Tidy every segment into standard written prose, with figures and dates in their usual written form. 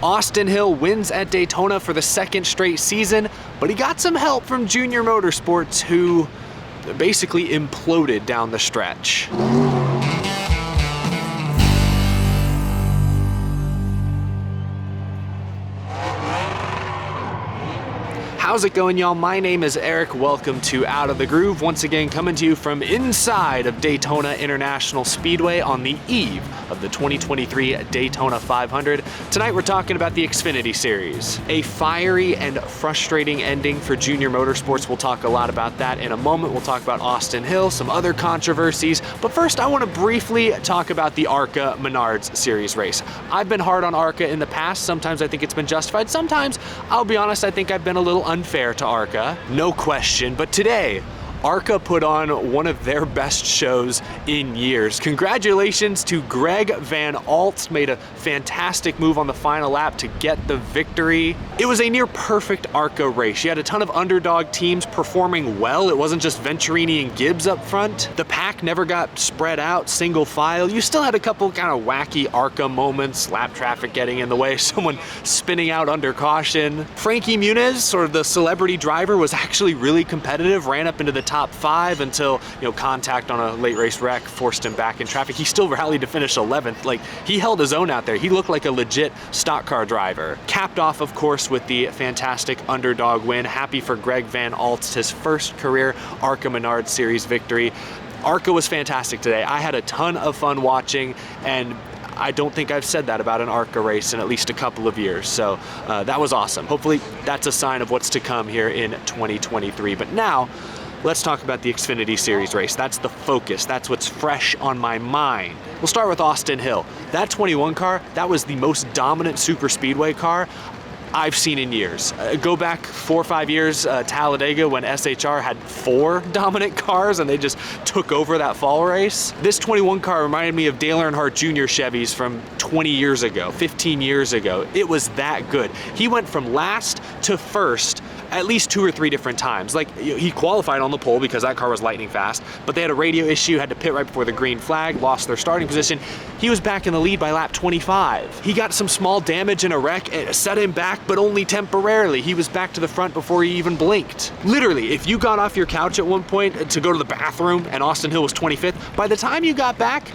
Austin Hill wins at Daytona for the second straight season, but he got some help from JR Motorsports, who basically imploded down the stretch. How's it going, y'all? My name is Eric. Welcome to Out of the Groove. Once again, coming to you from inside of Daytona International Speedway on the eve of the 2023 Daytona 500. Tonight we're talking about the Xfinity Series. A fiery and frustrating ending for JR Motorsports. We'll talk a lot about that in a moment. We'll talk about Austin Hill, some other controversies. But first, I want to briefly talk about the ARCA Menards Series race. I've been hard on ARCA in the past. Sometimes I think it's been justified. Sometimes, I'll be honest, I think I've been a little unfair to ARCA, no question. But today, ARCA put on one of their best shows in years. Congratulations to Greg Van Aalt, made a fantastic move on the final lap to get the victory. It was a near perfect ARCA race. You had a ton of underdog teams performing well. It wasn't just Venturini and Gibbs up front. The pack never got spread out, single file. You still had a couple kind of wacky ARCA moments, lap traffic getting in the way, someone spinning out under caution. Frankie Muniz, sort of the celebrity driver, was actually really competitive, ran up into the top 5 until, contact on a late race wreck forced him back in traffic. He still rallied to finish 11th. Like, he held his own out there. He looked like a legit stock car driver. Capped off, of course, with the fantastic underdog win. Happy for Greg Van Aalt, his first career ARCA Menards Series victory. ARCA was fantastic today. I had a ton of fun watching, and I don't think I've said that about an ARCA race in at least a couple of years. So that was awesome. Hopefully that's a sign of what's to come here in 2023. But now, let's talk about the Xfinity Series race. That's the focus. That's what's fresh on my mind. We'll start with Austin Hill. That 21 car, that was the most dominant super speedway car I've seen in years. Go back 4 or 5 years, Talladega, when SHR had 4 dominant cars and they just took over that fall race. This 21 car reminded me of Dale Earnhardt Jr. Chevys from 20 years ago, 15 years ago. It was that good. He went from last to first at least 2 or 3 different times. Like, he qualified on the pole because that car was lightning fast, but they had a radio issue, had to pit right before the green flag, lost their starting position. He was back in the lead by lap 25. He got some small damage in a wreck, and set him back, but only temporarily. He was back to the front before he even blinked. Literally, if you got off your couch at one point to go to the bathroom and Austin Hill was 25th, by the time you got back,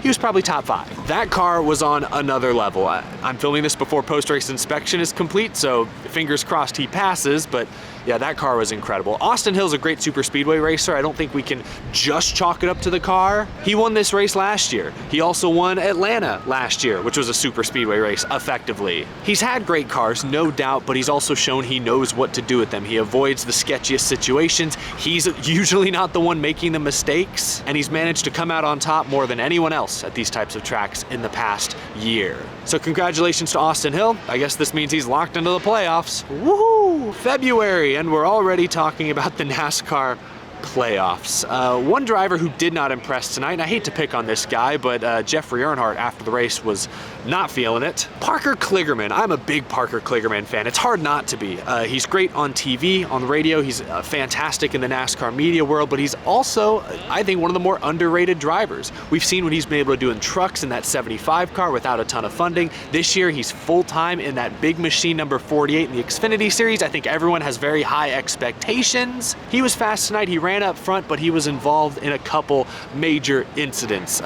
he was probably top 5. That car was on another level. I'm filming this before post-race inspection is complete, so fingers crossed he passes, but yeah, that car was incredible. Austin Hill's a great super speedway racer. I don't think we can just chalk it up to the car. He won this race last year. He also won Atlanta last year, which was a super speedway race, effectively. He's had great cars, no doubt, but he's also shown he knows what to do with them. He avoids the sketchiest situations. He's usually not the one making the mistakes, and he's managed to come out on top more than anyone else at these types of tracks in the past year. So congratulations to Austin Hill. I guess this means he's locked into the playoffs. Woohoo! February, and we're already talking about the NASCAR playoffs. One driver who did not impress tonight, and I hate to pick on this guy, but Jeffrey Earnhardt after the race was not feeling it. Parker Kligerman. I'm a big Parker Kligerman fan. It's hard not to be. He's great on TV, on the radio. He's fantastic in the NASCAR media world, but he's also, I think, one of the more underrated drivers. We've seen what he's been able to do in trucks in that 75 car without a ton of funding. This year, he's full-time in that big machine number 48 in the Xfinity Series. I think everyone has very high expectations. He was fast tonight. He ran up front, but he was involved in a couple major incidents.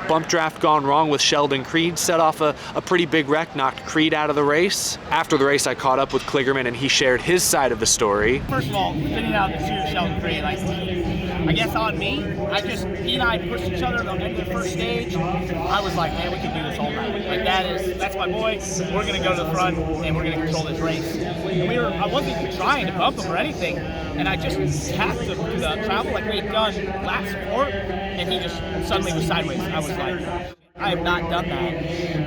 Bump draft gone wrong with Sheldon Creed, set off a pretty big wreck, knocked Creed out of the race. After the race, I caught up with Kligerman and he shared his side of the story. First of all, fitting out the shoe of Sheldon Creed, I guess on me, he and I pushed each other at the end of the first stage. I was like, man, we can do this all night. Like, that's my boy. We're gonna go to the front and we're gonna control this race. And I wasn't even trying to bump him or anything, and I just tapped him through the travel like we had done last sport, and he just suddenly was sideways. I was like, I have not done that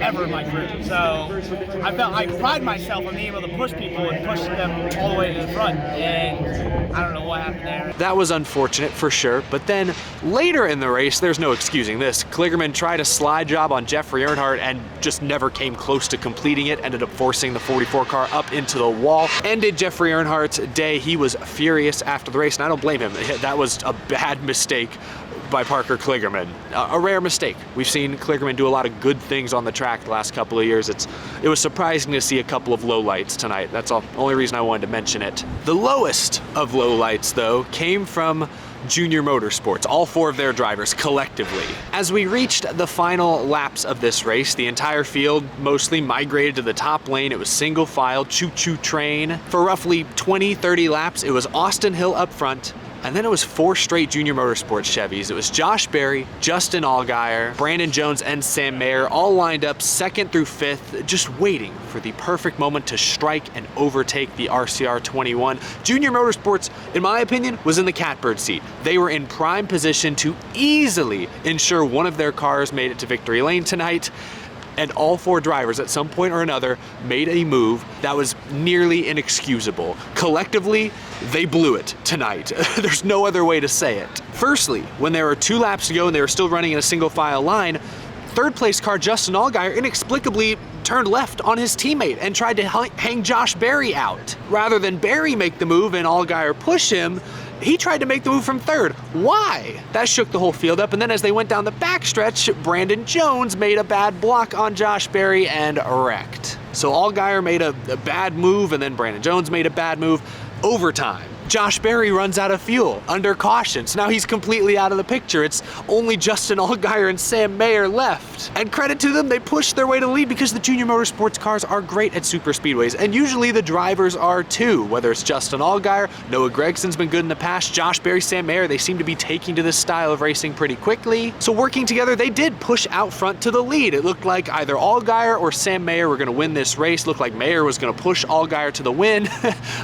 ever in my career. So I pride myself on being able to push people and push them all the way to the front. And I don't know what happened there. That was unfortunate for sure. But then later in the race, there's no excusing this. Kligerman tried a slide job on Jeffrey Earnhardt and just never came close to completing it. Ended up forcing the 44 car up into the wall. Ended Jeffrey Earnhardt's day. He was furious after the race, and I don't blame him. That was a bad mistake by Parker Kligerman. A rare mistake. We've seen Kligerman do a lot of good things on the track the last couple of years. It was surprising to see a couple of lowlights tonight. That's the only reason I wanted to mention it. The lowest of lowlights, though, came from JR Motorsports, all 4 of their drivers collectively. As we reached the final laps of this race, the entire field mostly migrated to the top lane. It was single file, choo-choo train. For roughly 20-30 laps, it was Austin Hill up front, and then it was 4 straight JR Motorsports Chevys. It was Josh Berry, Justin Allgaier, Brandon Jones, and Sam Mayer all lined up 2nd through 5th, just waiting for the perfect moment to strike and overtake the RCR 21. JR Motorsports, in my opinion, was in the catbird seat. They were in prime position to easily ensure one of their cars made it to victory lane tonight. And all 4 drivers at some point or another made a move that was nearly inexcusable. Collectively, they blew it tonight. There's no other way to say it. Firstly, when there were 2 laps to go and they were still running in a single file line, 3rd place car Justin Allgaier inexplicably turned left on his teammate and tried to hang Josh Berry out. Rather than Berry make the move and Allgaier push him, he tried to make the move from 3rd. Why? That shook the whole field up, and then as they went down the backstretch, Brandon Jones made a bad block on Josh Berry and wrecked. So Allgaier made a bad move, and then Brandon Jones made a bad move. Overtime. Josh Berry runs out of fuel under caution, so now he's completely out of the picture. It's only Justin Allgaier and Sam Mayer left. And credit to them, they pushed their way to the lead because the JR Motorsports cars are great at super speedways, and usually the drivers are too. Whether it's Justin Allgaier, Noah Gregson's been good in the past, Josh Berry, Sam Mayer, they seem to be taking to this style of racing pretty quickly. So working together, they did push out front to the lead. It looked like either Allgaier or Sam Mayer were gonna win this race. It looked like Mayer was gonna push Allgaier to the win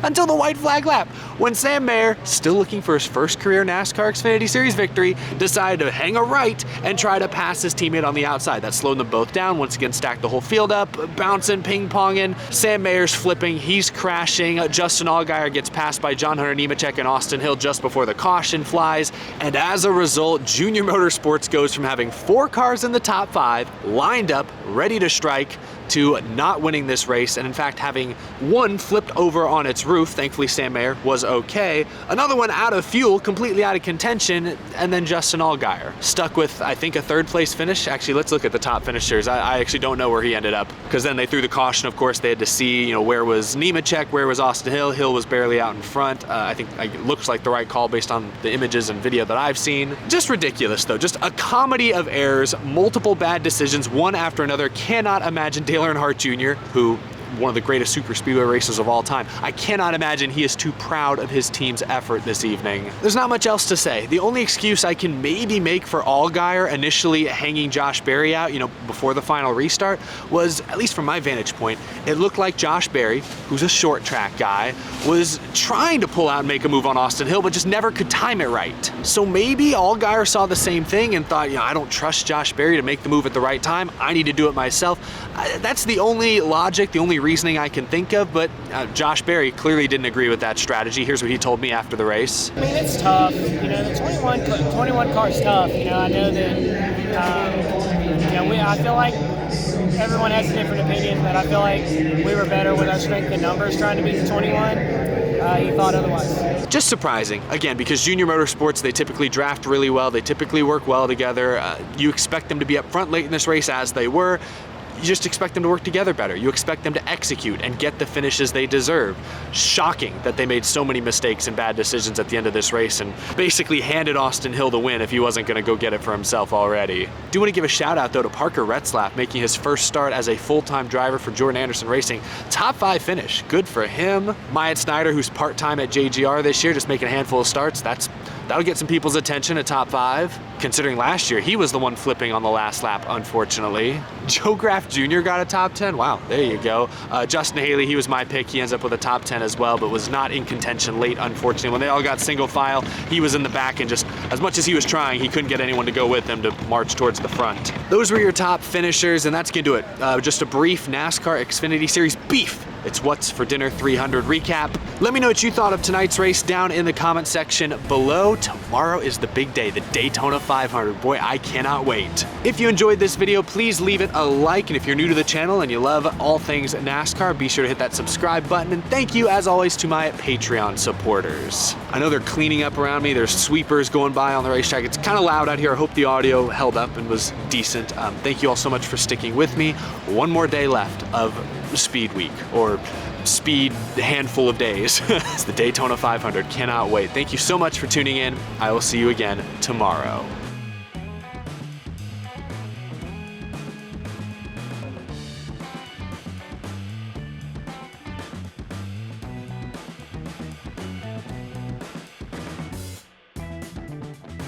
until the white flag lap, when Sam Mayer, still looking for his first career NASCAR Xfinity Series victory, decided to hang a right and try to pass his teammate on the outside. That slowed them both down, once again stacked the whole field up, bouncing, ping-ponging. Sam Mayer's flipping, he's crashing. Justin Allgaier gets passed by John Hunter Nemechek and Austin Hill just before the caution flies, and as a result, JR Motorsports goes from having 4 cars in the top 5, lined up, ready to strike, to not winning this race, and in fact having one flipped over on its roof. Thankfully Sam Mayer was okay. Another one out of fuel, completely out of contention, and then Justin Allgaier stuck with, I think, a 3rd place finish. Actually, let's look at the top finishers. I actually don't know where he ended up, because then they threw the caution. Of course, they had to see, where was Nemechek, where was Austin Hill. Hill was barely out in front. I think it looks like the right call based on the images and video that I've seen. Just ridiculous though, just a comedy of errors, multiple bad decisions, one after another. Cannot imagine Dale Earnhardt Jr., who one of the greatest super speedway racers of all time. I cannot imagine he is too proud of his team's effort this evening. There's not much else to say. The only excuse I can maybe make for Allgaier initially hanging Josh Berry out, before the final restart, was, at least from my vantage point, it looked like Josh Berry, who's a short track guy, was trying to pull out and make a move on Austin Hill, but just never could time it right. So maybe Allgaier saw the same thing and thought, I don't trust Josh Berry to make the move at the right time. I need to do it myself. That's the only logic, the only reasoning I can think of, but Josh Berry clearly didn't agree with that strategy. Here's what he told me after the race. I mean, it's tough. The 21 car's tough. I know that, I feel like everyone has a different opinion, but I feel like we were better with our strength in numbers trying to beat the 21. He thought otherwise. Just surprising, again, because JR Motorsports, they typically draft really well, they typically work well together. You expect them to be up front late in this race, as they were. You just expect them to work together better. You expect them to execute and get the finishes they deserve. Shocking that they made so many mistakes and bad decisions at the end of this race and basically handed Austin Hill the win if he wasn't gonna go get it for himself already. Do wanna give a shout out though to Parker Retzlaff, making his first start as a full-time driver for Jordan Anderson Racing. Top 5 finish, good for him. Myatt Snyder, who's part-time at JGR this year, just making a handful of starts. That'll get some people's attention at top 5, considering last year he was the one flipping on the last lap, unfortunately. Joe Graff Jr. got a top 10. Wow, there you go. Justin Haley, he was my pick. He ends up with a top 10 as well, but was not in contention late, unfortunately. When they all got single file, he was in the back, and just as much as he was trying, he couldn't get anyone to go with him to march towards the front. Those were your top finishers, and that's gonna do it. Just a brief NASCAR Xfinity Series beef It's What's for Dinner 300 recap. Let me know what you thought of tonight's race down in the comment section below. Tomorrow is the big day, the Daytona 500. Boy, I cannot wait. If you enjoyed this video, please leave it a like. And if you're new to the channel and you love all things NASCAR, be sure to hit that subscribe button. And thank you, as always, to my Patreon supporters. I know they're cleaning up around me. There's sweepers going by on the racetrack. It's kind of loud out here. I hope the audio held up and was decent. Thank you all so much for sticking with me. One more day left of Speed Week, or Speed handful of days. It's the Daytona 500. Cannot wait. Thank you so much for tuning in. I will see you again tomorrow.